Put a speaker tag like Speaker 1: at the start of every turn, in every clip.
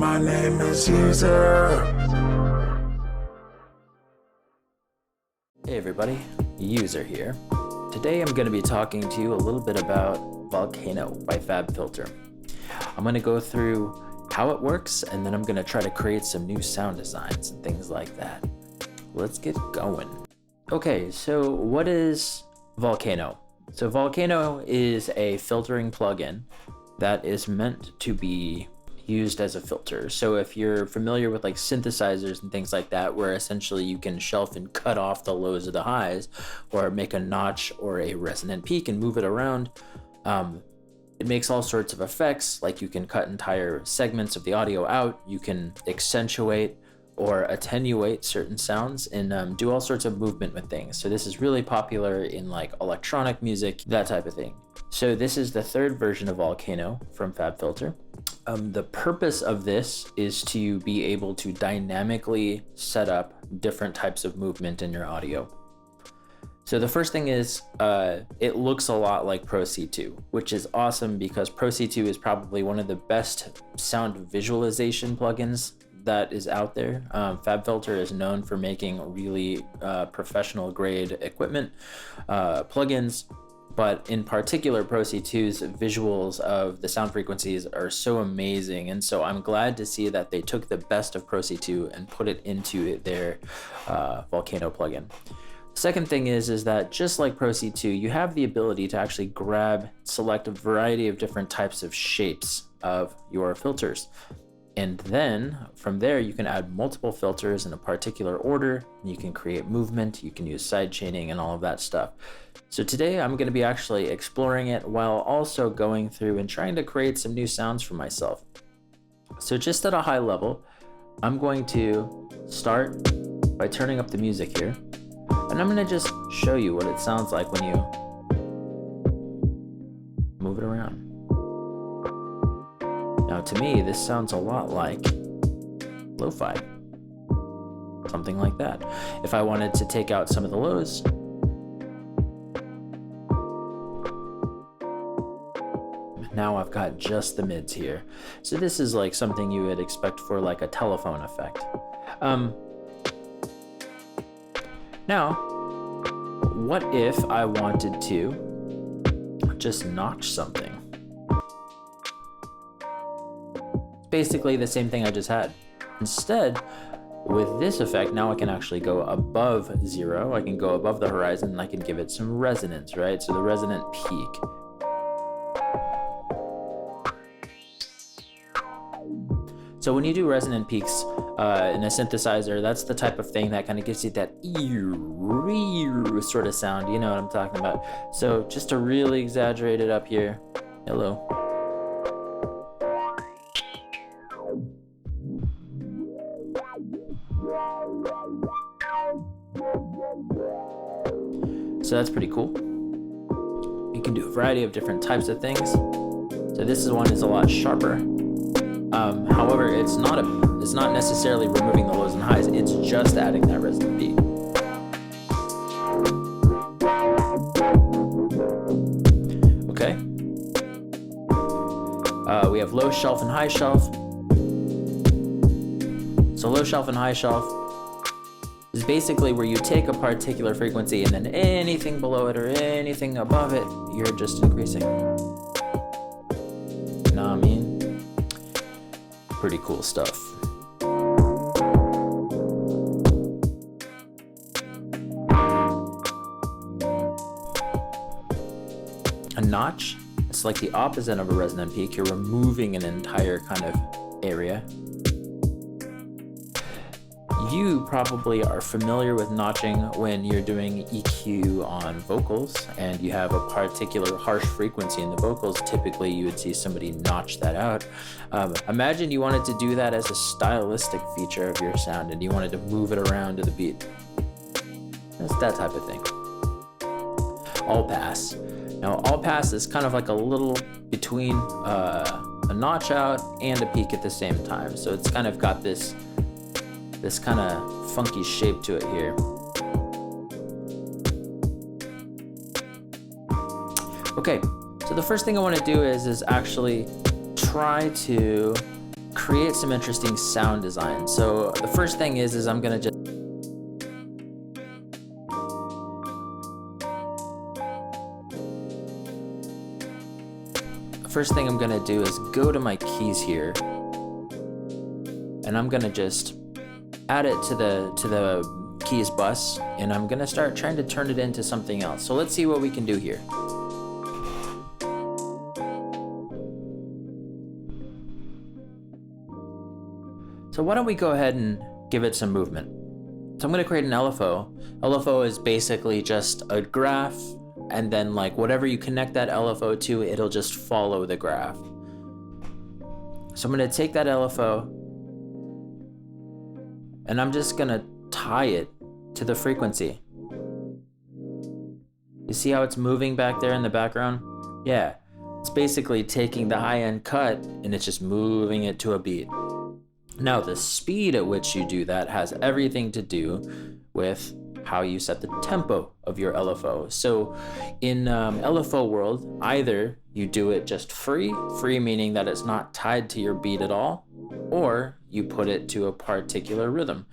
Speaker 1: My name is User.
Speaker 2: Hey everybody, User here. Today I'm going to be talking to you a little bit about Volcano by FabFilter. I'm going to go through how it works, and then I'm going to try to create some new sound designs and things like that. Let's get going. Okay, so what is Volcano? So Volcano is a filtering plugin that is meant to be used as a filter. So if you're familiar with like synthesizers and things like that, where essentially you can shelf and cut off the lows or the highs, or make a notch or a resonant peak and move it around, it makes all sorts of effects. Like you can cut entire segments of the audio out, you can accentuate or attenuate certain sounds, and do all sorts of movement with things. So this is really popular in like electronic music, that type of thing. So this is the third version of Volcano from FabFilter. The purpose of this is to be able to dynamically set up different types of movement in your audio. So the first thing is, it looks a lot like Pro C2, which is awesome because Pro C2 is probably one of the best sound visualization plugins that is out there. FabFilter is known for making really professional grade equipment, plugins, but in particular Pro C2's visuals of the sound frequencies are so amazing. And so I'm glad to see that they took the best of Pro C2 and put it into their Volcano plugin. Second thing is that just like Pro C2, you have the ability to actually select a variety of different types of shapes of your filters. And then from there, you can add multiple filters in a particular order. You can create movement, you can use side chaining and all of that stuff. So today I'm going to be actually exploring it while also going through and trying to create some new sounds for myself. So just at a high level, I'm going to start by turning up the music here. And I'm going to just show you what it sounds like when you move it around. Now to me, this sounds a lot like lo-fi, something like that. If I wanted to take out some of the lows, now I've got just the mids here. So this is like something you would expect for like a telephone effect. Now, what if I wanted to just notch something? Basically the same thing I just had. Instead, with this effect, now I can actually go above 0. I can go above the horizon and I can give it some resonance, right? So the resonant peak. So when you do resonant peaks in a synthesizer, that's the type of thing that kind of gives you that sort of sound, you know what I'm talking about. So just to really exaggerate it up here, hello. So that's pretty cool. You can do a variety of different types of things. So this one is a lot sharper. However, it's not necessarily removing the lows and highs. It's just adding that resonant peak. Okay. We have low shelf and high shelf. So low shelf and high shelf is basically where you take a particular frequency and then anything below it or anything above it, you're just increasing. You know what I mean? Pretty cool stuff. A notch, it's like the opposite of a resonant peak. You're removing an entire kind of area. You probably are familiar with notching when you're doing EQ on vocals and you have a particular harsh frequency in the vocals. Typically you would see somebody notch that out. Imagine you wanted to do that as a stylistic feature of your sound and you wanted to move it around to the beat. It's that type of thing. All pass. Now all pass is kind of like a little between a notch out and a peak at the same time. So it's kind of got this kind of funky shape to it here. Okay, so the first thing I want to do is actually try to create some interesting sound design. So the first thing is I'm gonna just first thing I'm gonna do is go to my keys here, and I'm gonna just add it to the keys bus, and I'm gonna start trying to turn it into something else. So let's see what we can do here. So why don't we go ahead and give it some movement. So I'm gonna create an LFO. LFO is basically just a graph, and then like whatever you connect that LFO to, it'll just follow the graph. So I'm gonna take that LFO and I'm just gonna tie it to the frequency. You see how it's moving back there in the background? Yeah, it's basically taking the high end cut and it's just moving it to a beat. Now the speed at which you do that has everything to do with how you set the tempo of your LFO. So in LFO world, either you do it just free meaning that it's not tied to your beat at all, or you put it to a particular rhythm.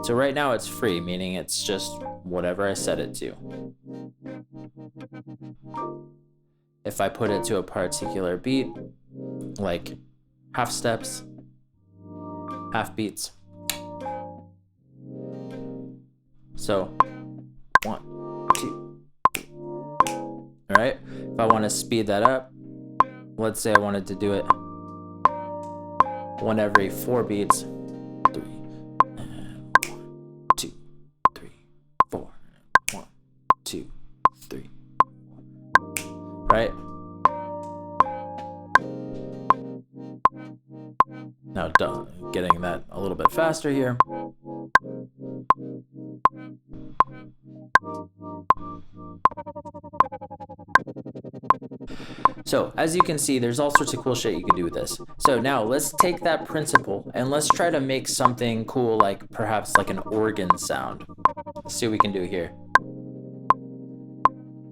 Speaker 2: So right now it's free, meaning it's just whatever I set it to. If I put it to a particular beat, like half steps, half beats. So 1, 2. All right, if I want to speed that up, let's say I wanted to do it 1 every 4 beats. 3, 1, 2, 3, 4, 1, 2, 3, 4. Right? Now getting that a little bit faster here. So as you can see, there's all sorts of cool shit you can do with this. So now let's take that principle and let's try to make something cool, like perhaps like an organ sound. Let's see what we can do here.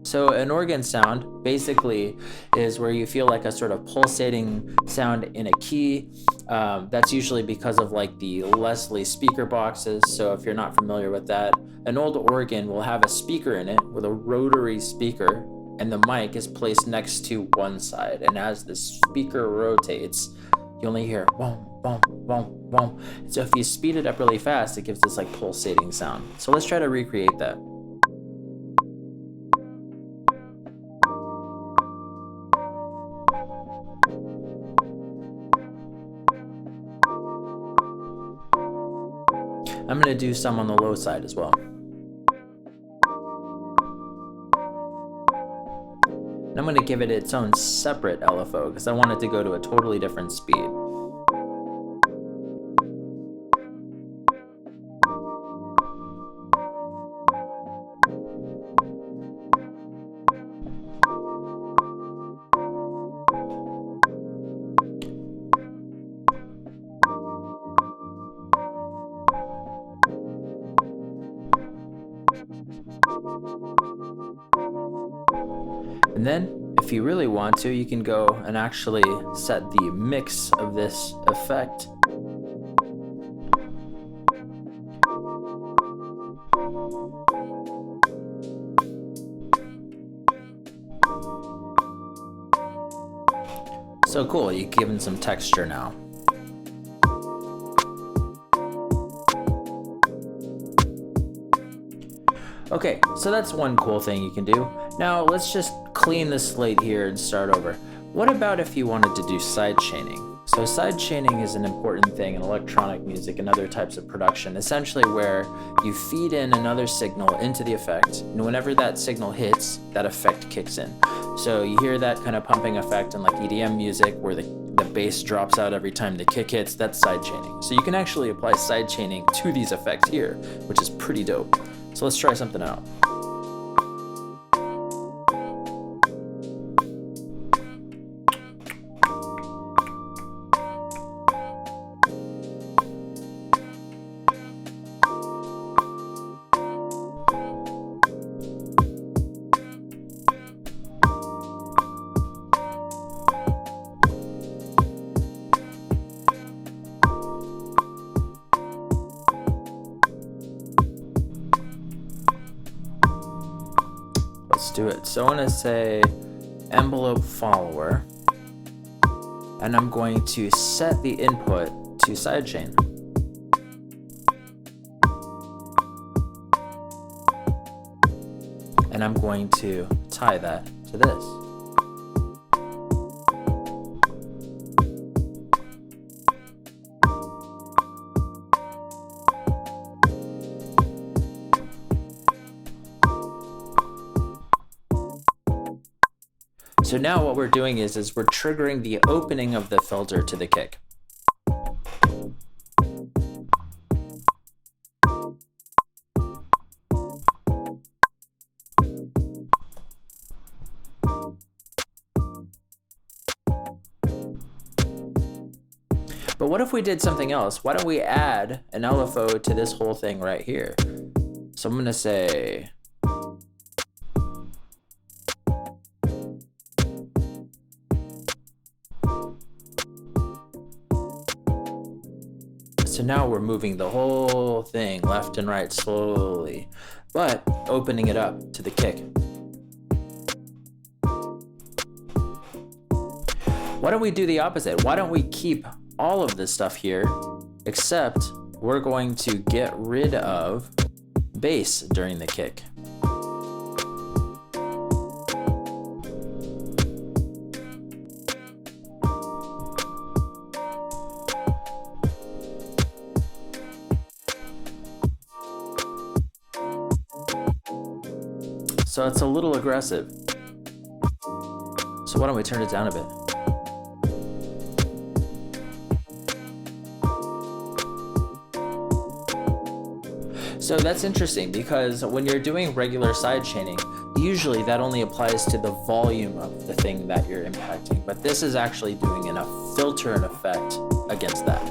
Speaker 2: So an organ sound basically is where you feel like a sort of pulsating sound in a key. That's usually because of like the Leslie speaker boxes. So if you're not familiar with that, an old organ will have a speaker in it with a rotary speaker, and the mic is placed next to one side. And as the speaker rotates, you only hear boom, boom, boom, boom. So if you speed it up really fast, it gives this like pulsating sound. So let's try to recreate that. I'm gonna do some on the low side as well. And I'm gonna give it its own separate LFO because I want it to go to a totally different speed. And then, if you really want to, you can go and actually set the mix of this effect. So cool, you've given some texture now. Okay, so that's one cool thing you can do. Now let's just clean the slate here and start over. What about if you wanted to do side chaining? So side chaining is an important thing in electronic music and other types of production, essentially where you feed in another signal into the effect, and whenever that signal hits, that effect kicks in. So you hear that kind of pumping effect in like EDM music where the bass drops out every time the kick hits. That's side chaining. So you can actually apply side chaining to these effects here, which is pretty dope. So let's try something out. do it. So I'm going to say envelope follower, and I'm going to set the input to sidechain. And I'm going to tie that to this. So now what we're doing is we're triggering the opening of the filter to the kick. But what if we did something else? Why don't we add an LFO to this whole thing right here? So I'm going to say so now we're moving the whole thing left and right slowly, but opening it up to the kick. Why don't we do the opposite? Why don't we keep all of this stuff here, except we're going to get rid of bass during the kick. So it's a little aggressive. So why don't we turn it down a bit? So that's interesting because when you're doing regular sidechaining, usually that only applies to the volume of the thing that you're impacting, but this is actually doing a filter and effect against that.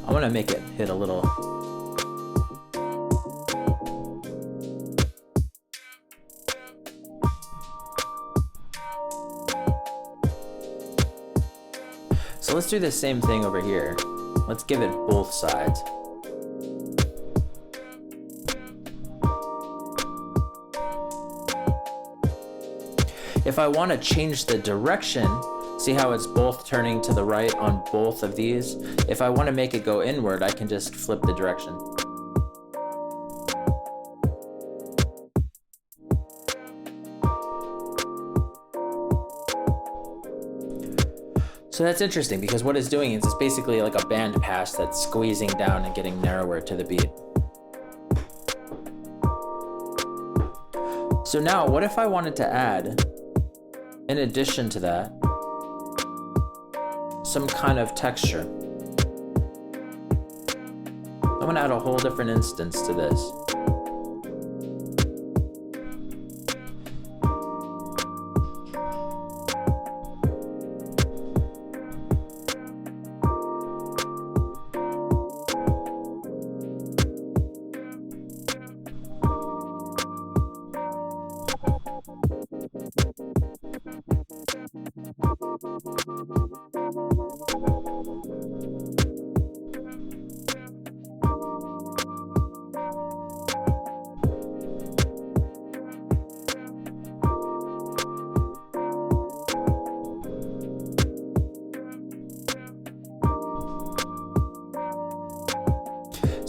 Speaker 2: I want to make it hit a little. So let's do the same thing over here. Let's give it both sides. If I want to change the direction, see how it's both turning to the right on both of these? If I want to make it go inward, I can just flip the direction. So that's interesting because what it's doing is it's basically like a band pass that's squeezing down and getting narrower to the beat. So now what if I wanted to add, in addition to that, some kind of texture? I'm going to add a whole different instance to this.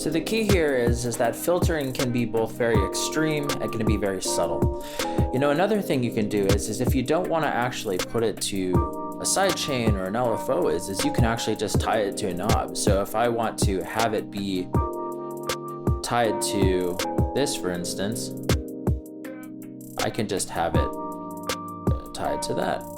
Speaker 2: So the key here is that filtering can be both very extreme and can be very subtle. You know, another thing you can do is if you don't want to actually put it to a sidechain or an LFO is you can actually just tie it to a knob. So if I want to have it be tied to this, for instance, I can just have it tied to that.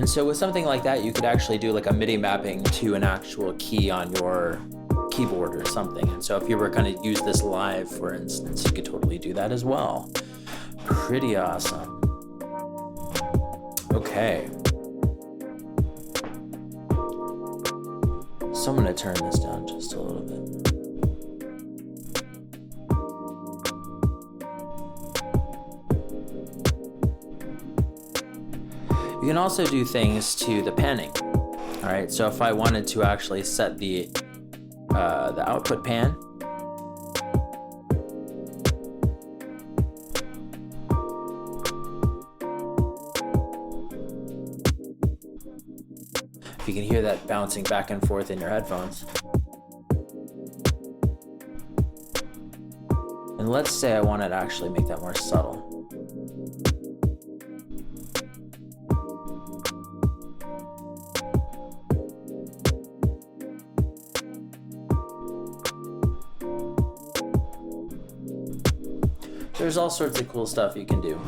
Speaker 2: And so with something like that, you could actually do like a MIDI mapping to an actual key on your keyboard or something. And so if you were going to use this live, for instance, you could totally do that as well. Pretty awesome. Okay. So I'm gonna turn this down just a little bit. You can also do things to the panning. All right, so if I wanted to actually set the output pan, if you can hear that bouncing back and forth in your headphones. And let's say I wanted to actually make that more subtle. There's all sorts of cool stuff you can do.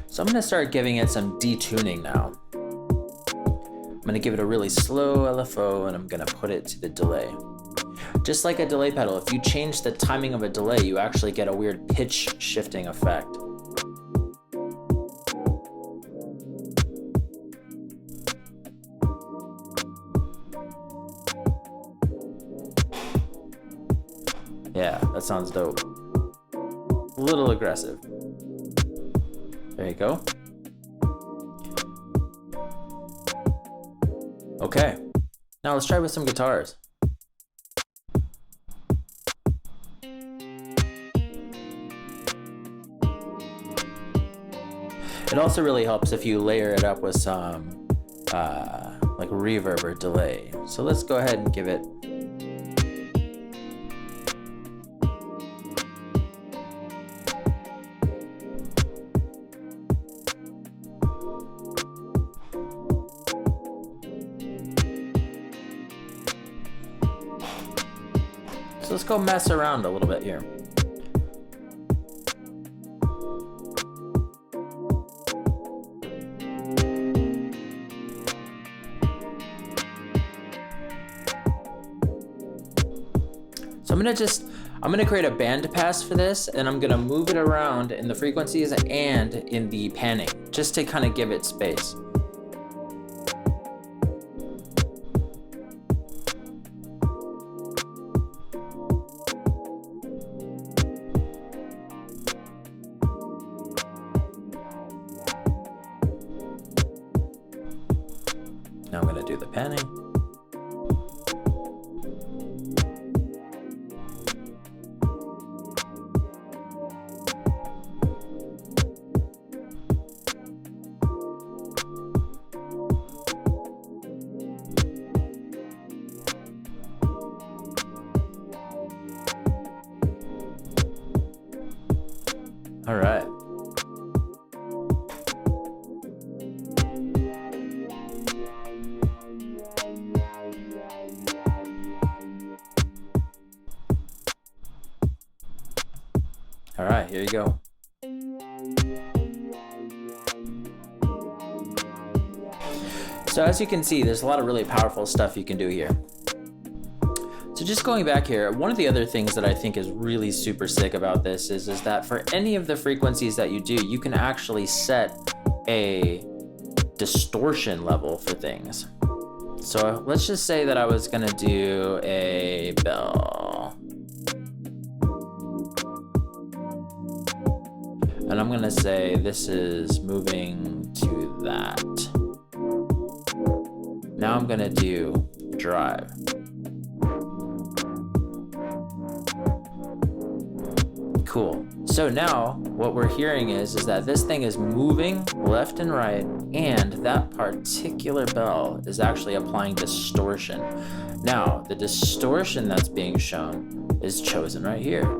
Speaker 2: So I'm gonna start giving it some detuning now. I'm gonna give it a really slow LFO and I'm gonna put it to the delay. Just like a delay pedal, if you change the timing of a delay, you actually get a weird pitch shifting effect. Yeah, that sounds dope. A little aggressive. There you go. Okay, now let's try with some guitars. It also really helps if you layer it up with some like reverb or delay. So let's go ahead and give it. So let's go mess around a little bit here. So I'm gonna create a band pass for this, and I'm gonna move it around in the frequencies and in the panning, just to kind of give it space. Now I'm gonna do the panning. All right. All right, here you go. So as you can see, there's a lot of really powerful stuff you can do here. So just going back here, one of the other things that I think is really super sick about this is that for any of the frequencies that you do, you can actually set a distortion level for things. So let's just say that I was gonna do a bell. And I'm gonna say this is moving to that. Now I'm gonna do drive. Cool. So now what we're hearing is that this thing is moving left and right, and that particular bell is actually applying distortion. Now, the distortion that's being shown is chosen right here.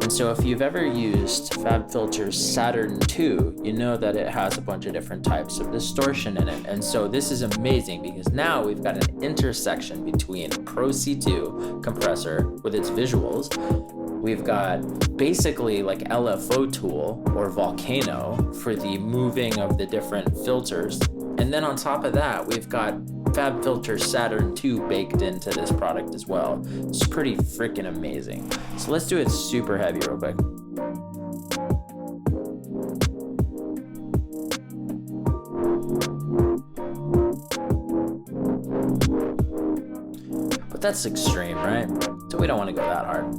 Speaker 2: And so if you've ever used FabFilter Saturn II, you know that it has a bunch of different types of distortion in it. And so this is amazing because now we've got an intersection between Pro C2 compressor with its visuals. We've got basically like LFO tool or Volcano for the moving of the different filters. And then on top of that, we've got FabFilter Saturn II baked into this product as well. It's pretty freaking amazing. So let's do it super heavy real quick. But that's extreme, right? So we don't want to go that hard.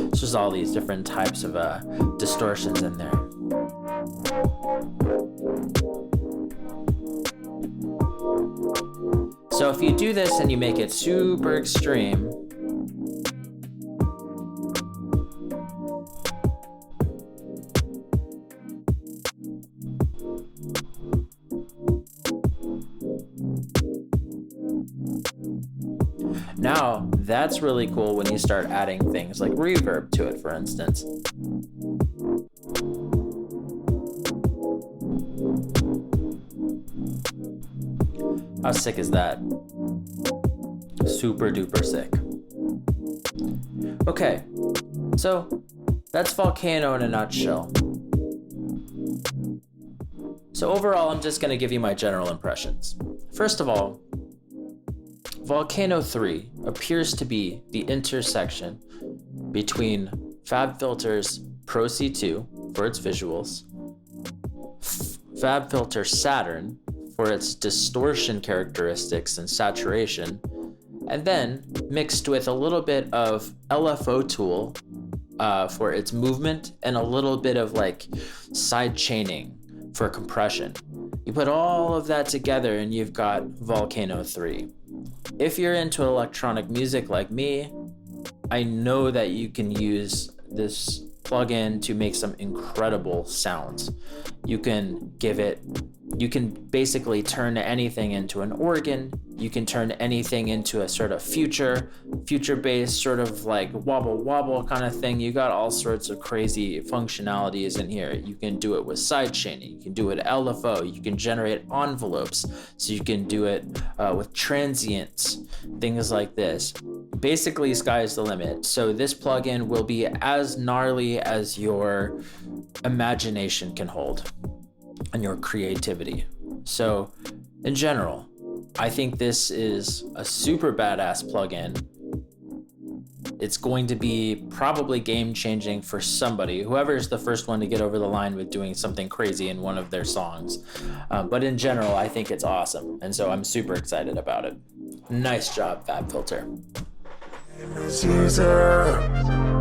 Speaker 2: It's just all these different types of distortions in there. So if you do this and you make it super extreme, now that's really cool when you start adding things like reverb to it, for instance. How sick is that? Super duper sick. Okay, so that's Volcano in a nutshell. So overall, I'm just gonna give you my general impressions. First of all, Volcano 3 appears to be the intersection between FabFilter's Pro C2 for its visuals, FabFilter Saturn for its distortion characteristics and saturation, and then mixed with a little bit of LFO tool for its movement and a little bit of like side chaining for compression. You put all of that together and you've got Volcano 3. If you're into electronic music like me, I know that you can use this plugin to make some incredible sounds. You can basically turn anything into an organ. You can turn anything into a sort of future-based sort of like wobble kind of thing. You got all sorts of crazy functionalities in here. You can do it with side chaining. You can do it LFO. You can generate envelopes. So you can do it with transients, things like this. Basically, sky's the limit. So this plugin will be as gnarly as your imagination can hold and your creativity. So in general, I think this is a super badass plugin. It's going to be probably game changing for somebody, whoever is the first one to get over the line with doing something crazy in one of their songs. But in general, I think it's awesome. And so I'm super excited about it. Nice job, FabFilter.
Speaker 1: User.